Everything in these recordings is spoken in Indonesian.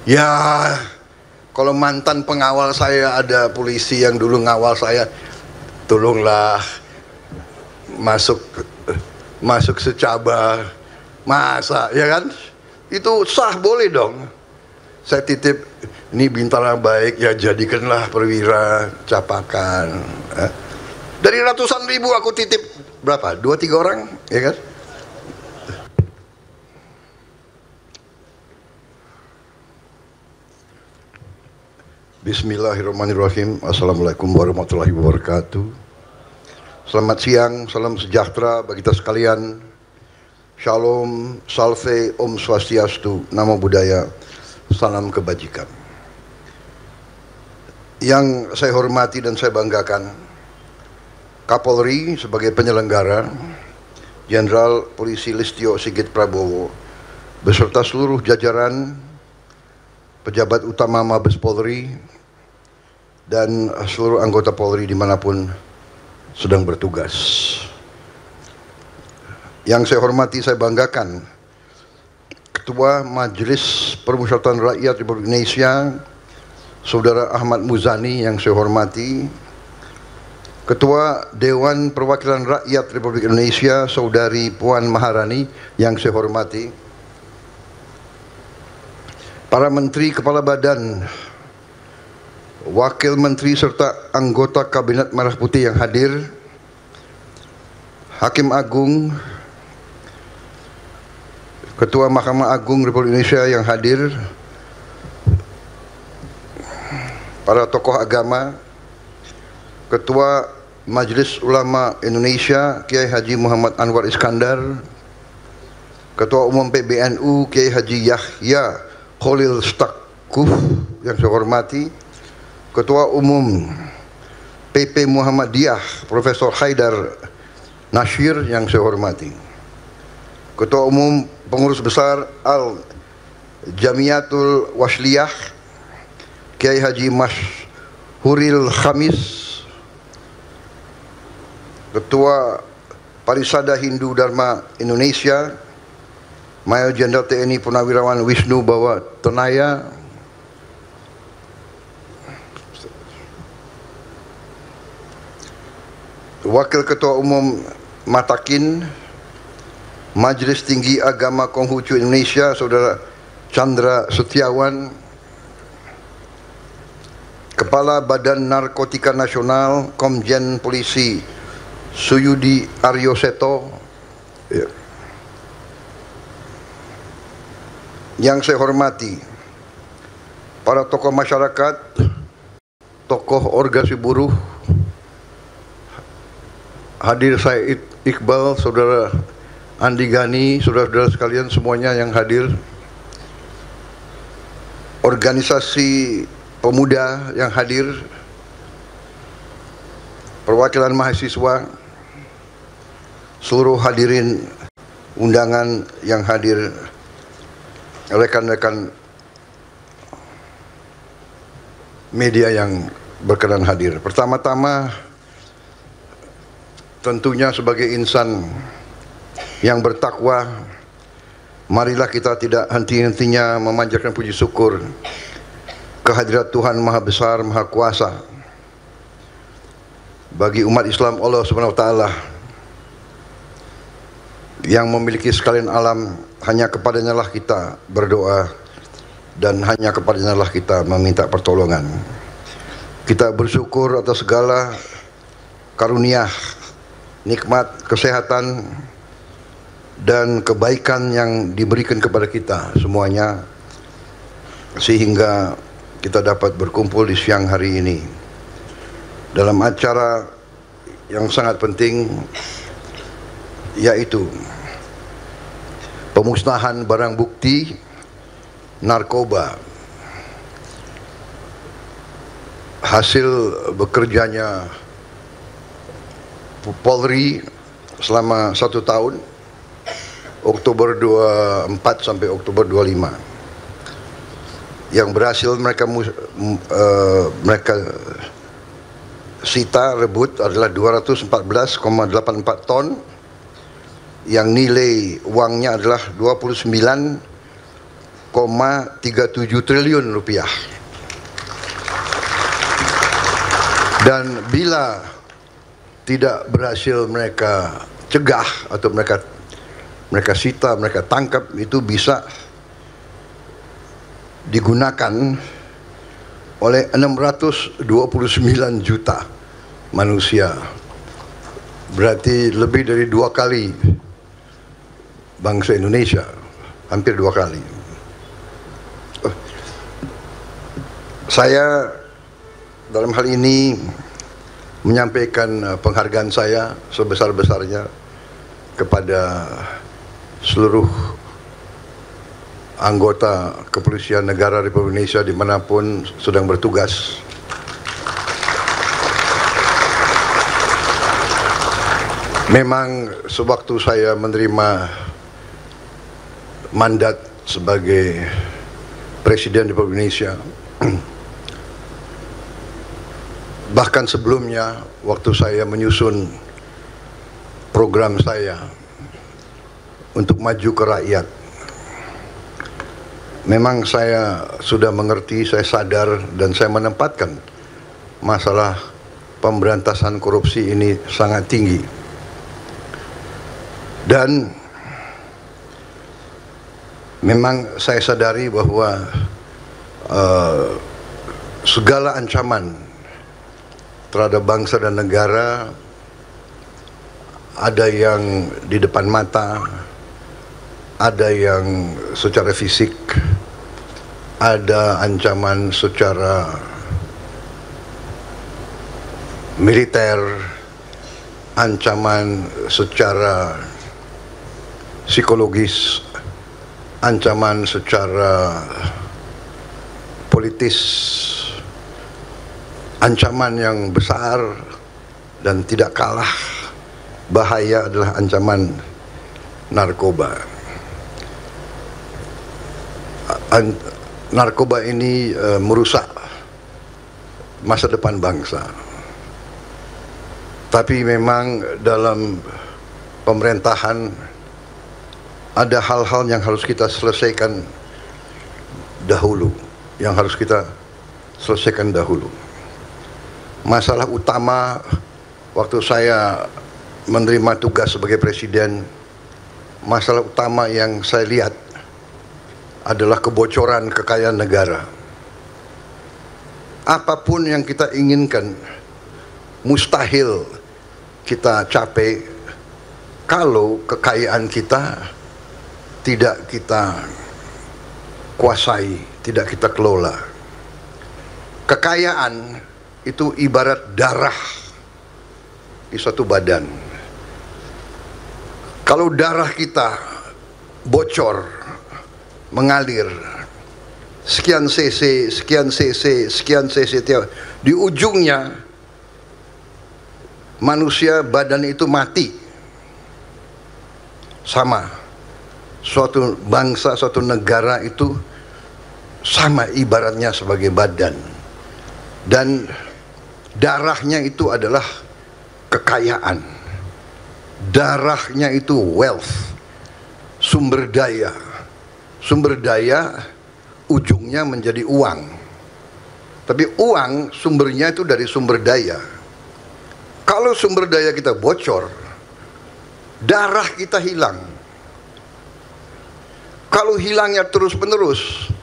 Ya, kalau mantan pengawal saya ada polisi yang dulu ngawal saya, tolonglah masuk masuk secaba, masa ya kan? Itu sah, boleh dong. Saya titip, ini bintara baik ya, jadikanlah perwira capakan. Dari ratusan ribu aku titip berapa? 2-3 orang, ya kan? Bismillahirrahmanirrahim. Assalamualaikum warahmatullahi wabarakatuh. Selamat siang, salam sejahtera bagi kita sekalian. Shalom, salve, om swastiastu, namo buddhaya, salam kebajikan. Yang saya hormati dan saya banggakan, Kapolri sebagai penyelenggara, Jenderal Polisi Listio Sigit Prabowo, beserta seluruh jajaran pejabat utama Mabes Polri dan seluruh anggota Polri dimanapun sedang bertugas. Yang saya hormati, saya banggakan, Ketua Majelis Permusyawaratan Rakyat Republik Indonesia, Saudara Ahmad Muzani yang saya hormati, Ketua Dewan Perwakilan Rakyat Republik Indonesia, Saudari Puan Maharani yang saya hormati, para Menteri, Kepala Badan, Wakil Menteri serta anggota Kabinet Merah Putih yang hadir, Hakim Agung, Ketua Mahkamah Agung Republik Indonesia yang hadir, para tokoh agama, Ketua Majelis Ulama Indonesia Kiai Haji Muhammad Anwar Iskandar, Ketua Umum PBNU Kiai Haji Yahya Khalil Stakuf yang saya hormati, Ketua Umum PP Muhammadiyah Profesor Haidar Nasir yang saya hormati, Ketua Umum Pengurus Besar Al Jamiatul Wasliyah Kiai Haji Mashhuril Khamis, Ketua Parisada Hindu Dharma Indonesia Mayor Jenderal TNI Purnawirawan Wisnu Bawa Tenaya, Wakil Ketua Umum Matakin Majelis Tinggi Agama Konghucu Indonesia Saudara Chandra Setiawan, Kepala Badan Narkotika Nasional Komjen Polisi Suyudi Aryoseto, ya. Yang saya hormati, para tokoh masyarakat, tokoh organisasi buruh, hadir saya Iqbal, Saudara Andi Gani, saudara-saudara sekalian semuanya yang hadir, organisasi pemuda yang hadir, perwakilan mahasiswa, seluruh hadirin undangan yang hadir, rekan-rekan media yang berkenan hadir. Pertama-tama, tentunya sebagai insan yang bertakwa, marilah kita tidak henti-hentinya memanjatkan puji syukur kehadirat Tuhan Maha Besar, Maha Kuasa. Bagi umat Islam, Allah Subhanahu wa Ta'ala yang memiliki sekalian alam, hanya kepadanya lah kita berdoa dan hanya kepadanya lah kita meminta pertolongan. Kita bersyukur atas segala karunia, nikmat, kesehatan, dan kebaikan yang diberikan kepada kita semuanya, sehingga kita dapat berkumpul di siang hari ini dalam acara yang sangat penting, yaitu pemusnahan barang bukti narkoba hasil bekerjanya Polri selama 1 tahun, Oktober 24 sampai Oktober 25, yang berhasil mereka sita, rebut adalah 214,84 ton, yang nilai uangnya adalah 29,5 triliun rupiah. Dan bila tidak berhasil mereka cegah atau mereka sita, mereka tangkap, itu bisa digunakan oleh 629 juta manusia. Berarti lebih dari 2 kali bangsa Indonesia, hampir 2 kali. Saya dalam hal ini menyampaikan penghargaan saya sebesar-besarnya kepada seluruh anggota Kepolisian Negara Republik Indonesia dimanapun sedang bertugas. Memang sewaktu saya menerima mandat sebagai Presiden Republik Indonesia, bahkan sebelumnya waktu saya menyusun program saya untuk maju ke rakyat, memang saya sudah mengerti, saya sadar, dan saya menempatkan masalah pemberantasan korupsi ini sangat tinggi. Dan memang saya sadari bahwa segala ancaman terhadap bangsa dan negara, ada yang di depan mata, ada yang secara fisik, ada ancaman secara militer, ancaman secara psikologis, ancaman secara politis, ancaman yang besar dan tidak kalah bahaya adalah ancaman narkoba. Narkoba ini merusak masa depan bangsa. Tapi memang dalam pemerintahan ada hal-hal yang harus kita selesaikan dahulu, yang harus kita selesaikan dahulu. Masalah utama waktu saya menerima tugas sebagai presiden, masalah utama yang saya lihat adalah kebocoran kekayaan negara. Apapun yang kita inginkan mustahil kita capai kalau kekayaan kita tidak kita kuasai, tidak kita kelola. Kekayaan itu ibarat darah di suatu badan. Kalau darah kita bocor, mengalir sekian cc, sekian cc, sekian cc, di ujungnya manusia, badan itu mati. Sama, suatu bangsa, suatu negara itu sama ibaratnya sebagai badan, dan darahnya itu adalah kekayaan, darahnya itu wealth, sumber daya. Sumber daya ujungnya menjadi uang, tapi uang sumbernya itu dari sumber daya. Kalau sumber daya kita bocor, darah kita hilang. Kalau hilangnya terus-menerus,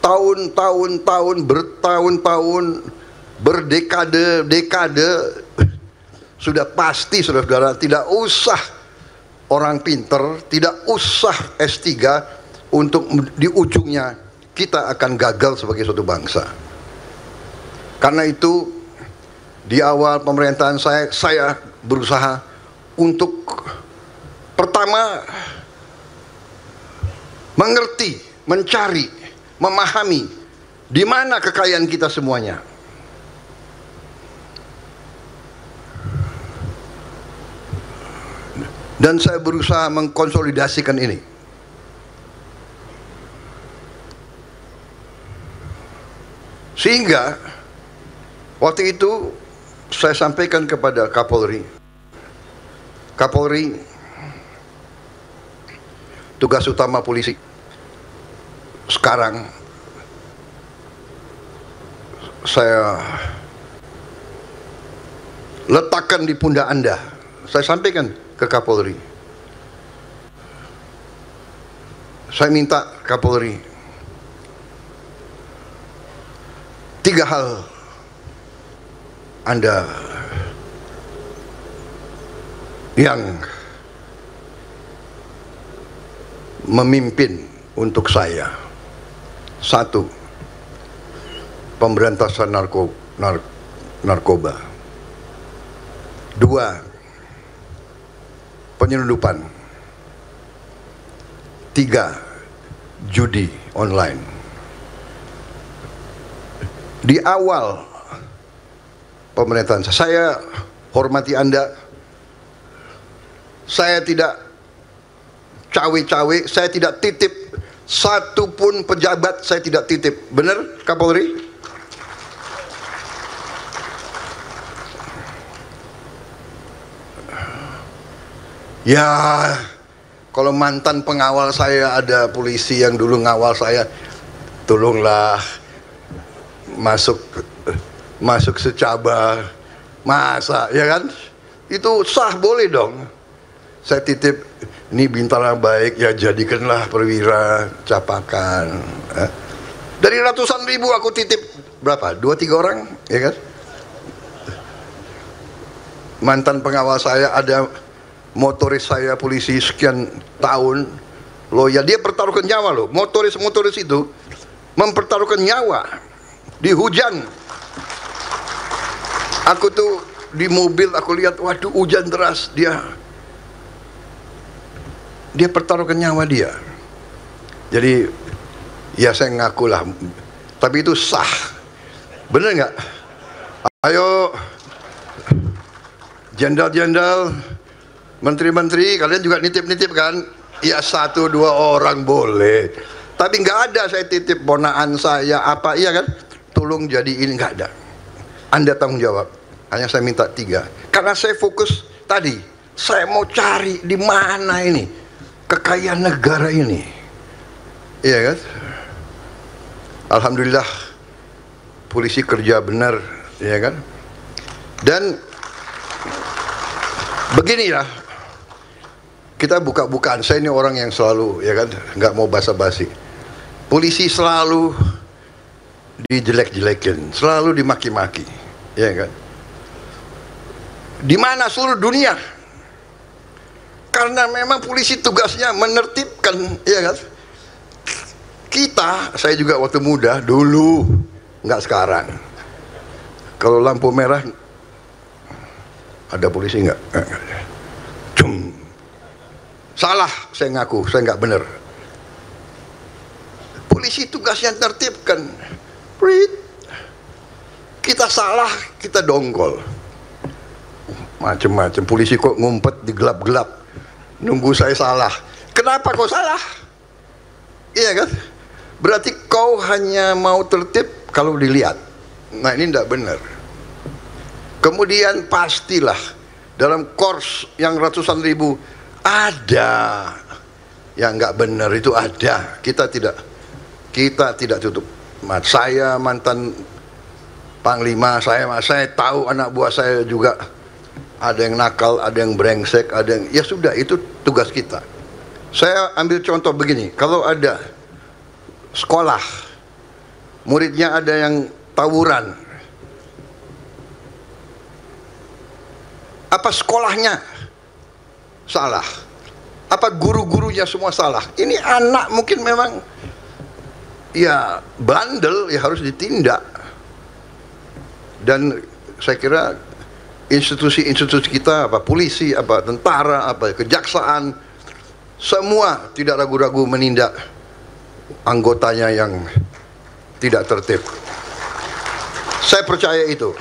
tahun-tahun, bertahun-tahun, berdekade-dekade, sudah pasti, saudara-saudara, tidak usah orang pinter, tidak usah S3, untuk di ujungnya kita akan gagal sebagai suatu bangsa. Karena itu di awal pemerintahan saya berusaha untuk pertama mengerti, mencari, memahami di mana kekayaan kita semuanya. Dan saya berusaha mengkonsolidasikan ini. Sehingga waktu itu saya sampaikan kepada Kapolri, tugas utama polisi sekarang saya letakkan di pundak Anda. Saya sampaikan ke Kapolri. Saya minta Kapolri 3 hal Anda yang memimpin untuk saya. 1, pemberantasan narkoba. 2, penyelundupan. 3, judi online. Di awal pemerintahan saya hormati Anda. Saya tidak cawe-cawe, saya tidak titip satu pun pejabat, saya tidak titip. Benar, Kapolri? Ya, kalau mantan pengawal saya, ada polisi yang dulu ngawal saya, tolonglah masuk secaba, masa, ya kan? Itu sah, boleh dong. Saya titip, ini bintara baik, ya jadikanlah perwira capakan. Dari ratusan ribu aku titip berapa? 2-3 orang, ya kan? Mantan pengawal saya, ada motoris saya polisi sekian tahun, loyal, dia pertaruhkan nyawa loh. Motoris itu mempertaruhkan nyawa di hujan. Aku tuh di mobil, aku lihat, waduh hujan deras, dia pertaruhkan nyawa dia. Jadi ya saya ngaku lah, tapi itu sah. Bener nggak? Ayo jenderal-jenderal, menteri-menteri, kalian juga nitip-nitip kan? Ya 1-2 orang boleh, tapi nggak ada saya titip ponaan saya apa, iya kan? Tolong jadi ini, nggak ada. Anda tanggung jawab. Hanya saya minta 3, karena saya fokus tadi, saya mau cari di mana ini kekayaan negara ini, iya kan? Alhamdulillah polisi kerja benar, ya kan? Dan beginilah, kita buka-bukaan. Saya ini orang yang selalu, ya kan, nggak mau basa-basi. Polisi selalu dijelek-jelekin, selalu dimaki-maki, ya kan? Di mana seluruh dunia? Karena memang polisi tugasnya menertibkan, ya kan? Kita, saya juga waktu muda dulu, nggak sekarang. Kalau lampu merah ada polisi nggak? Cum. Salah, saya ngaku, saya nggak benar. Polisi tugasnya tertibkan. Kita salah, kita dongkol. Macem-macem, polisi kok ngumpet di gelap-gelap, nunggu saya salah. Kenapa kau salah? Iya kan? Berarti kau hanya mau tertib kalau dilihat. Nah ini tidak benar. Kemudian pastilah dalam kors yang ratusan ribu ada yang nggak benar, itu ada. Kita tidak tutup. Saya mantan panglima, saya tahu anak buah saya juga ada yang nakal, ada yang brengsek, ada yang, ya sudah, itu tugas kita. Saya ambil contoh begini, kalau ada sekolah, muridnya ada yang tawuran, apa sekolahnya salah? Apa guru-gurunya semua salah? Ini anak mungkin memang ya bandel, ya harus ditindak. Dan saya kira institusi-institusi kita, apa polisi, apa tentara, apa kejaksaan, semua tidak ragu-ragu menindak anggotanya yang tidak tertib. Saya percaya itu.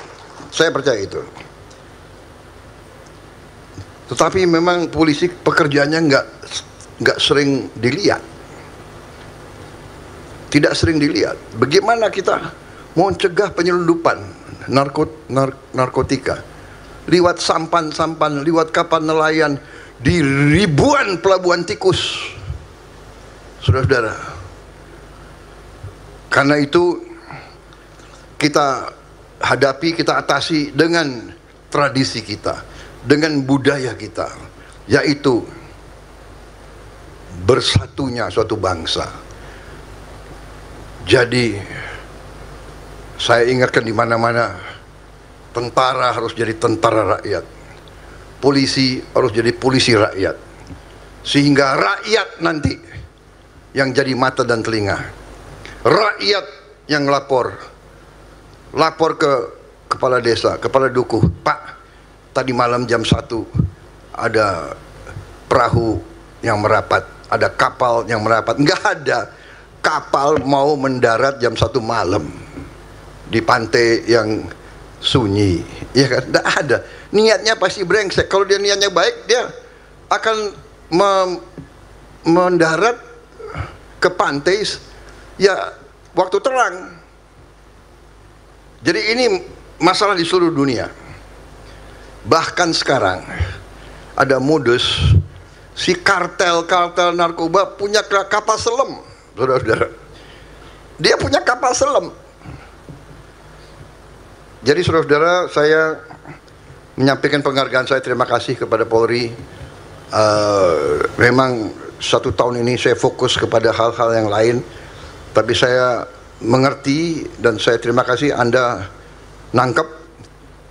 Tetapi memang polisi pekerjaannya nggak sering dilihat. Tidak sering dilihat. Bagaimana kita mau mencegah penyelundupan narkotika lewat sampan-sampan, lewat kapal nelayan di ribuan pelabuhan tikus. Saudara-saudara, Karena itu kita hadapi, kita atasi dengan tradisi kita, dengan budaya kita, yaitu bersatunya suatu bangsa. Jadi saya ingatkan di mana-mana, tentara harus jadi tentara rakyat, polisi harus jadi polisi rakyat, sehingga rakyat nanti yang jadi mata dan telinga. Rakyat yang lapor ke kepala desa, kepala dukuh, Pak, tadi malam jam 1 ada perahu yang merapat, ada kapal yang merapat. Nggak ada kapal mau mendarat jam 1 malam di pantai yang sunyi, ya kan? Nggak ada. Niatnya pasti brengsek. Kalau dia niatnya baik, dia akan mendarat ke pantai ya waktu terang. Jadi ini masalah di seluruh dunia. Bahkan sekarang ada modus si kartel narkoba punya kapal selam, saudara-saudara. Dia punya kapal selam. Jadi saudara-saudara, saya menyampaikan penghargaan saya, terima kasih kepada Polri. Memang 1 tahun ini saya fokus kepada hal-hal yang lain, tapi saya mengerti dan saya terima kasih Anda nangkep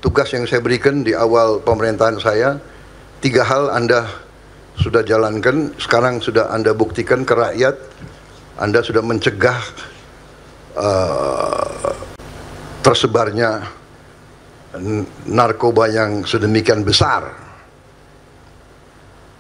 tugas yang saya berikan di awal pemerintahan saya. 3 hal Anda sudah jalankan, sekarang sudah Anda buktikan ke rakyat. Anda sudah mencegah tersebarnya narkoba yang sedemikian besar.